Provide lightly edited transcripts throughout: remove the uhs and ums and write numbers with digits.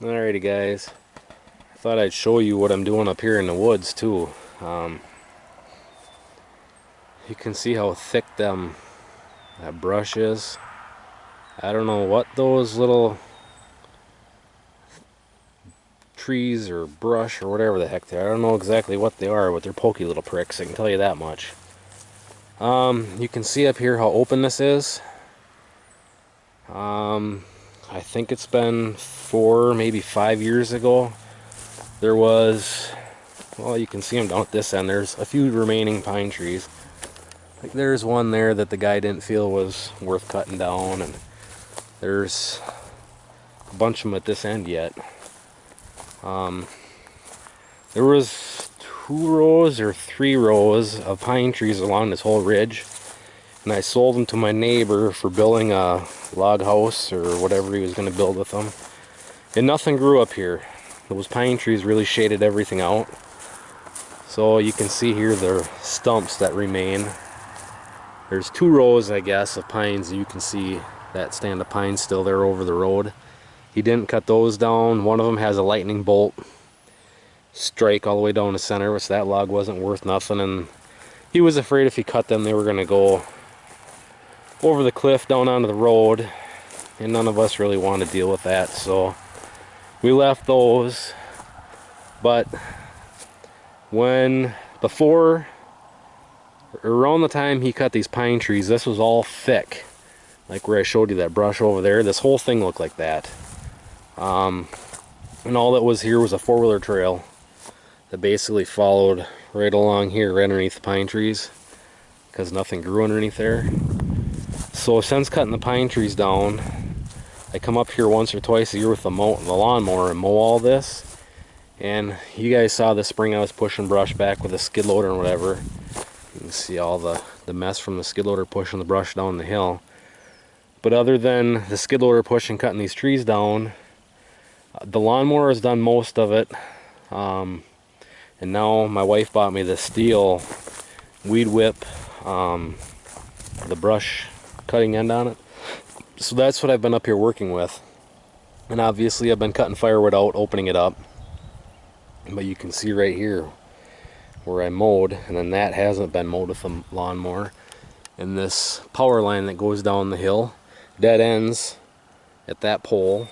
Alrighty guys, I thought I'd show you what I'm doing up here in the woods too. You can see how thick that brush is. I don't know what those little trees or brush or whatever the heck they are. I don't know exactly what they are, but they're pokey little pricks, I can tell you that much. You can see up here how open this is. I think it's been 4, maybe 5 years ago. There was, well, you can see them down at this end. There's a few remaining pine trees. Like there's one there that the guy didn't feel was worth cutting down, and there's a bunch of them at this end yet. There was 2 rows or 3 rows of pine trees along this whole ridge, and I sold them to my neighbor for building a log house or whatever he was going to build with them. And nothing grew up here. Those pine trees really shaded everything out. So you can see here the stumps that remain. There's 2 rows, I guess, of pines. You can see that stand of pines still there over the road. He didn't cut those down. One of them has a lightning bolt strike all the way down the center, which that log wasn't worth nothing, and he was afraid if he cut them they were going to go over the cliff down onto the road, and none of us really want to deal with that, so we left those. But before, around the time he cut these pine trees, this was all thick, like where I showed you that brush over there. This whole thing looked like that, and all that was here was a 4-wheeler trail that basically followed right along here, right underneath the pine trees, because nothing grew underneath there. So since cutting the pine trees down, I come up here once or twice a year with the lawnmower and mow all this. And you guys saw this spring I was pushing brush back with a skid loader and whatever. You can see all the mess from the skid loader pushing the brush down the hill. But other than the skid loader pushing, cutting these trees down, the lawnmower has done most of it. And now my wife bought me the stihl weed whip, the brush cutting end on it. So that's what I've been up here working with. And obviously I've been cutting firewood out, opening it up. But you can see right here where I mowed, and then that hasn't been mowed with a lawnmower. And this power line that goes down the hill dead ends at that pole.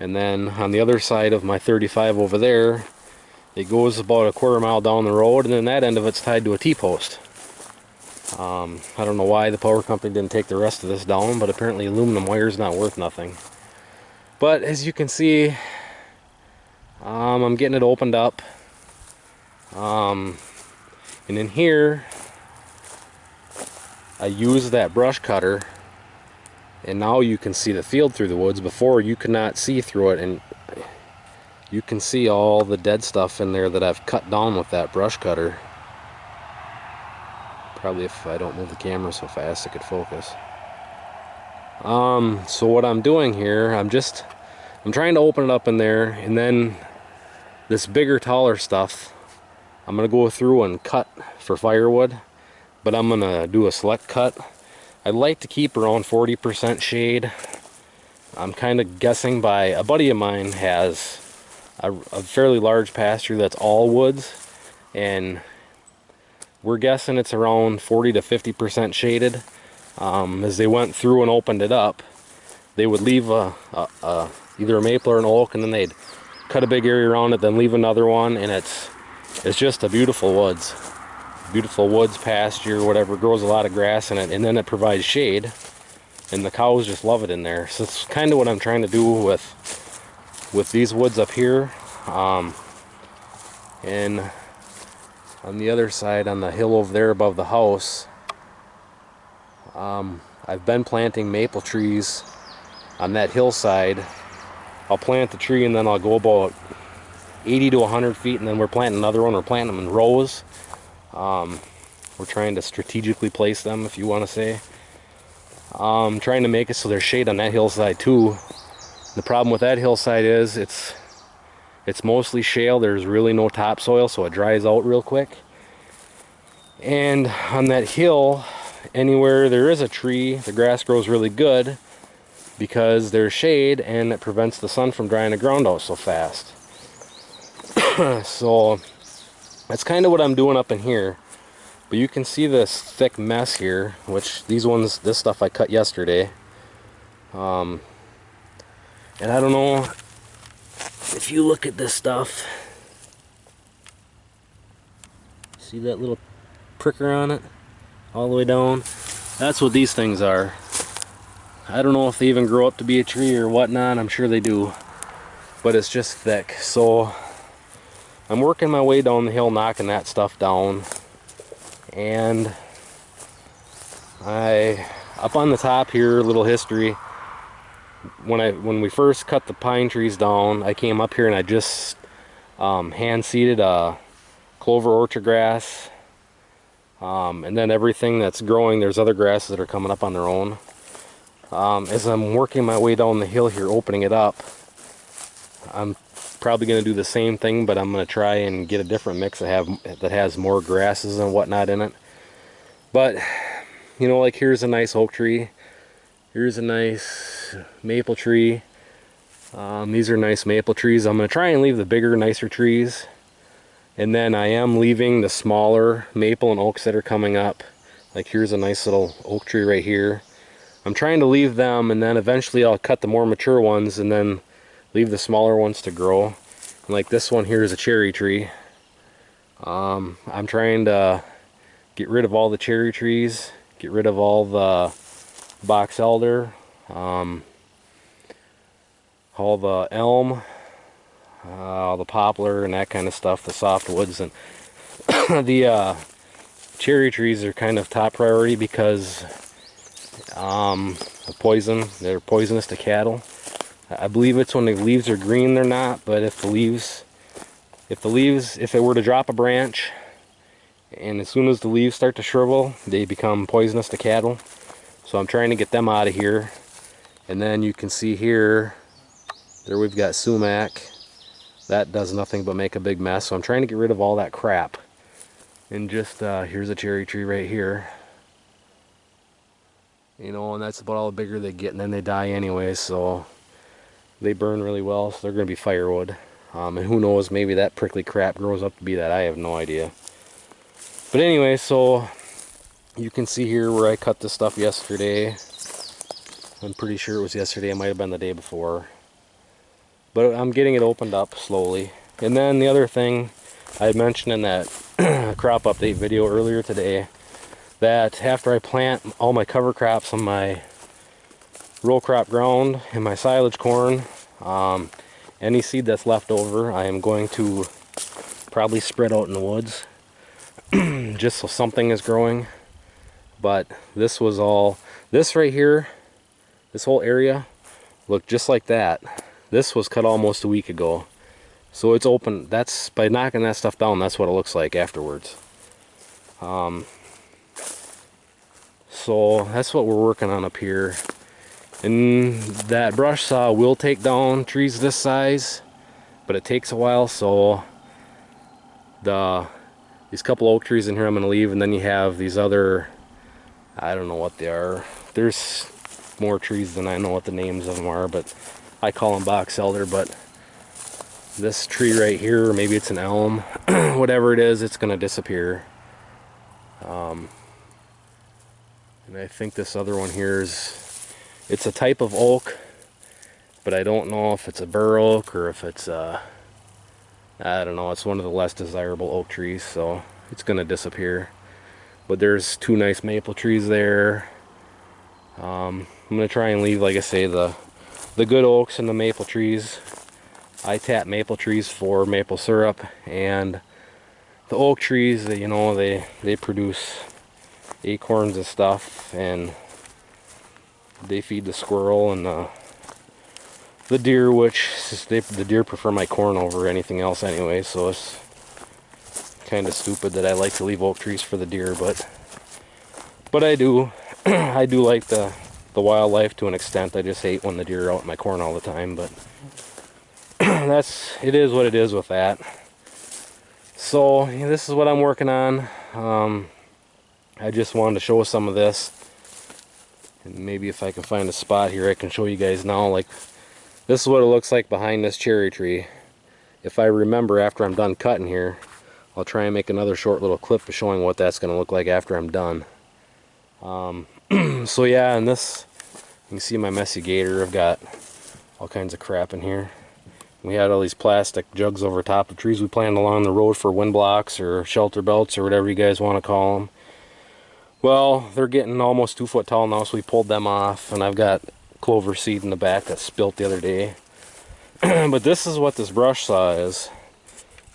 And then on the other side of my 35 over there, it goes about a 1/4 mile down the road, and then that end of it's tied to a T-post. I don't know why the power company didn't take the rest of this down, but apparently aluminum wire is not worth nothing. But as you can see, I'm getting it opened up. And in here, I used that brush cutter, and now you can see the field through the woods. Before you could not see through it, and you can see all the dead stuff in there that I've cut down with that brush cutter. Probably if I don't move the camera so fast it could focus. So what I'm doing here, I'm trying to open it up in there, and then this bigger, taller stuff, I'm gonna go through and cut for firewood, but I'm gonna do a select cut. I'd like to keep around 40% shade. I'm kind of guessing by, a buddy of mine has a fairly large pasture that's all woods, and we're guessing it's around 40 to 50% shaded. As they went through and opened it up, they would leave either a maple or an oak, and then they'd cut a big area around it, then leave another one, and it's just a beautiful woods pasture, whatever. Grows a lot of grass in it, and then it provides shade, and the cows just love it in there. So it's kind of what I'm trying to do with these woods up here. And on the other side, on the hill over there above the house, I've been planting maple trees on that hillside. I'll plant the tree, and then I'll go about 80 to 100 feet, and then we're planting another one. We're planting them in rows. We're trying to strategically place them, if you want to say. Trying to make it so there's shade on that hillside too. The problem with that hillside is it's mostly shale. There's really no topsoil, so it dries out real quick. And on that hill, anywhere there is a tree, the grass grows really good, because there's shade and it prevents the sun from drying the ground out so fast. So that's kind of what I'm doing up in here. But you can see this thick mess here, which this stuff I cut yesterday. And I don't know if you look at this stuff, see that little pricker on it all the way down? That's what these things are. I don't know if they even grow up to be a tree or whatnot. I'm sure they do, but it's just thick. So I'm working my way down the hill, knocking that stuff down. And up on the top here, a little history. When we first cut the pine trees down, I came up here and I just hand seeded clover orchard grass, and then everything that's growing, there's other grasses that are coming up on their own. As I'm working my way down the hill here, opening it up, I'm probably going to do the same thing, but I'm going to try and get a different mix that has more grasses and whatnot in it. But you know, like here's a nice oak tree, here's a nice maple tree. These are nice maple trees. I'm going to try and leave the bigger, nicer trees, and then I am leaving the smaller maple and oaks that are coming up. Like here's a nice little oak tree right here. I'm trying to leave them, and then eventually I'll cut the more mature ones and then leave the smaller ones to grow. And like this one here is a cherry tree. I'm trying to get rid of all the cherry trees, get rid of all the box elder, all the elm, all the poplar and that kind of stuff, the softwoods. And the cherry trees are kind of top priority because the poison, they're poisonous to cattle. I believe it's when the leaves are green they're not, but if it were to drop a branch and as soon as the leaves start to shrivel, they become poisonous to cattle. So I'm trying to get them out of here. And then you can see here, there we've got sumac. That does nothing but make a big mess. So I'm trying to get rid of all that crap. And just, here's a cherry tree right here. You know, and that's about all the bigger they get, and then they die anyway, so they burn really well, so they're going to be firewood. And who knows, maybe that prickly crap grows up to be that. I have no idea. But anyway, so you can see here where I cut this stuff yesterday. I'm pretty sure it was yesterday. It might have been the day before. But I'm getting it opened up slowly. And then the other thing I had mentioned in that crop update video earlier today, that after I plant all my cover crops on my row crop ground and my silage corn, any seed that's left over I am going to probably spread out in the woods just so something is growing. But this right here, this whole area looked just like that. This was cut almost a week ago, so it's open. That's by knocking that stuff down, that's what it looks like afterwards. So that's what we're working on up here. And that brush saw will take down trees this size, but it takes a while. So these couple oak trees in here I'm going to leave, and then you have these other, I don't know what they are. There's more trees than I know what the names of them are, but I call them box elder. But this tree right here, or maybe it's an elm, whatever it is, it's going to disappear. And I think this other one here it's a type of oak, but I don't know if it's a bur oak or if it's I don't know, it's one of the less desirable oak trees, so it's gonna disappear. But there's two nice maple trees there. I'm gonna try and leave, like I say, the good oaks and the maple trees. I tap maple trees for maple syrup, and the oak trees, you know, they produce acorns and stuff, and they feed the squirrel and the deer, which the deer prefer my corn over anything else anyway, so it's kind of stupid that I like to leave oak trees for the deer, but I do. I do like the wildlife to an extent. I just hate when the deer are out in my corn all the time, but it is what it is with that. So this is what I'm working on. I just wanted to show some of this. And maybe if I can find a spot here, I can show you guys now. Like, this is what it looks like behind this cherry tree. If I remember after I'm done cutting here, I'll try and make another short little clip of showing what that's going to look like after I'm done. So yeah, and this, you can see my messy gator. I've got all kinds of crap in here. We had all these plastic jugs over top of trees we planted along the road for wind blocks or shelter belts or whatever you guys want to call them. Well, they're getting almost 2 foot tall now, so we pulled them off, and I've got clover seed in the back that spilt the other day. But this is what this brush saw is.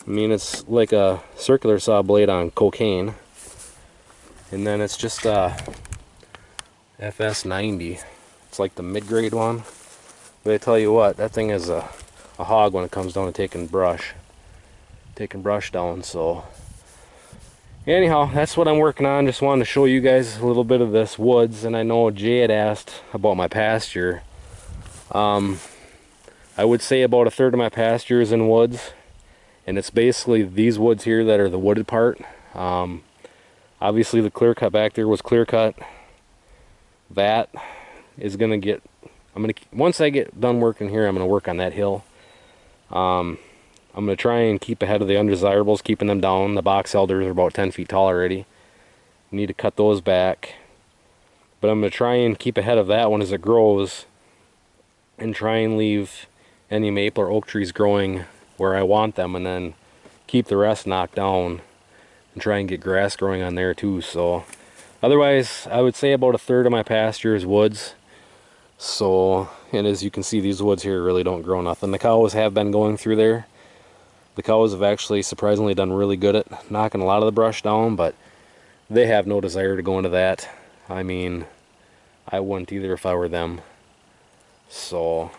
I mean, it's like a circular saw blade on cocaine. And then it's just FS90. It's like the mid-grade one. But I tell you what, that thing is a hog when it comes down to taking brush down. So anyhow, that's what I'm working on. Just wanted to show you guys a little bit of this woods. And I know Jay had asked about my pasture. I would say about a third of my pasture is in woods, and it's basically these woods here that are the wooded part. Obviously the clear cut back there was clear cut. That is gonna get, once I get done working here, I'm gonna work on that hill. I'm gonna try and keep ahead of the undesirables, keeping them down. The box elders are about 10 feet tall already. Need to cut those back, but I'm gonna try and keep ahead of that one as it grows, and try and leave any maple or oak trees growing where I want them, and then keep the rest knocked down and try and get grass growing on there too. So otherwise, I would say about a third of my pasture is woods. So, and as you can see, these woods here really don't grow nothing. The cows have been going through there. The cows have actually surprisingly done really good at knocking a lot of the brush down, but they have no desire to go into that. I mean, I wouldn't either if I were them. So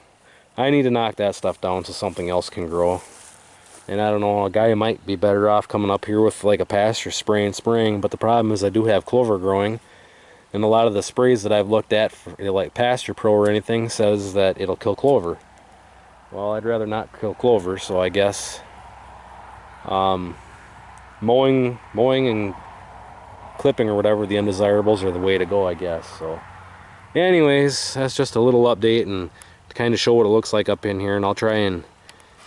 I need to knock that stuff down so something else can grow. And I don't know, a guy might be better off coming up here with like a pasture spray and spraying, but the problem is I do have clover growing, and a lot of the sprays that I've looked at, for, like Pasture Pro or anything, says that it'll kill clover. Well, I'd rather not kill clover, so I guess mowing and clipping or whatever, the undesirables are the way to go, I guess. So anyways, that's just a little update and to kind of show what it looks like up in here, and I'll try and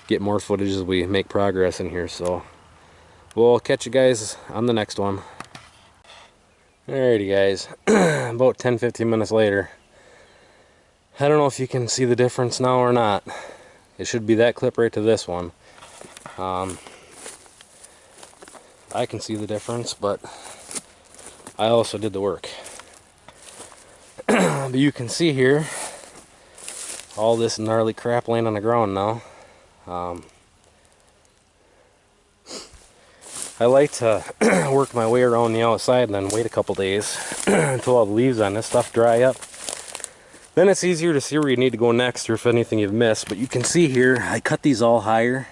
get more footage as we make progress in here. So we'll catch you guys on the next one. Alrighty guys, about 10-15 minutes later. I don't know if you can see the difference now or not. It should be that clip right to this one. I can see the difference, but I also did the work. But you can see here all this gnarly crap laying on the ground now. I like to work my way around the outside and then wait a couple days until all the leaves on this stuff dry up. Then it's easier to see where you need to go next or if anything you've missed. But you can see here, I cut these all higher,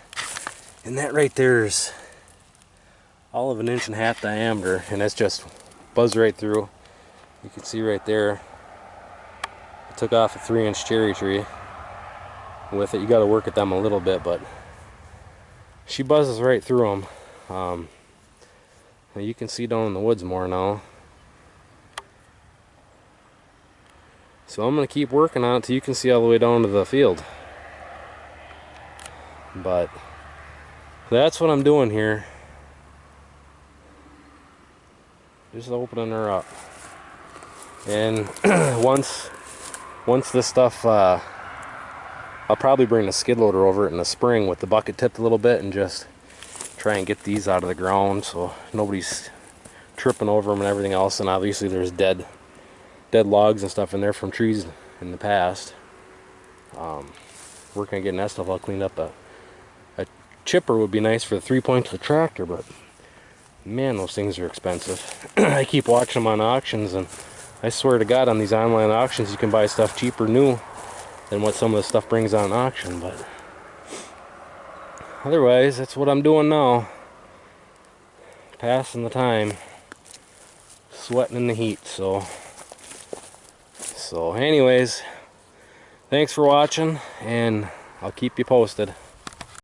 and that right there is all of 1.5 inch diameter, and it's just buzzed right through. You can see right there, I took off a 3-inch cherry tree. With it, you got to work at them a little bit, but she buzzes right through them. You can see down in the woods more now. So I'm going to keep working on it till you can see all the way down to the field. But that's what I'm doing here. Just opening her up. And once this stuff, I'll probably bring the skid loader over it in the spring with the bucket tipped a little bit and just try and get these out of the ground so nobody's tripping over them and everything else. And obviously there's dead logs and stuff in there from trees in the past. Working on getting that stuff all cleaned up. A chipper would be nice for the 3-points of the tractor, but man, those things are expensive. I keep watching them on auctions, and I swear to God, on these online auctions you can buy stuff cheaper new than what some of the stuff brings on auction. But otherwise, that's what I'm doing now. Passing the time, sweating in the heat. So anyways, thanks for watching, and I'll keep you posted.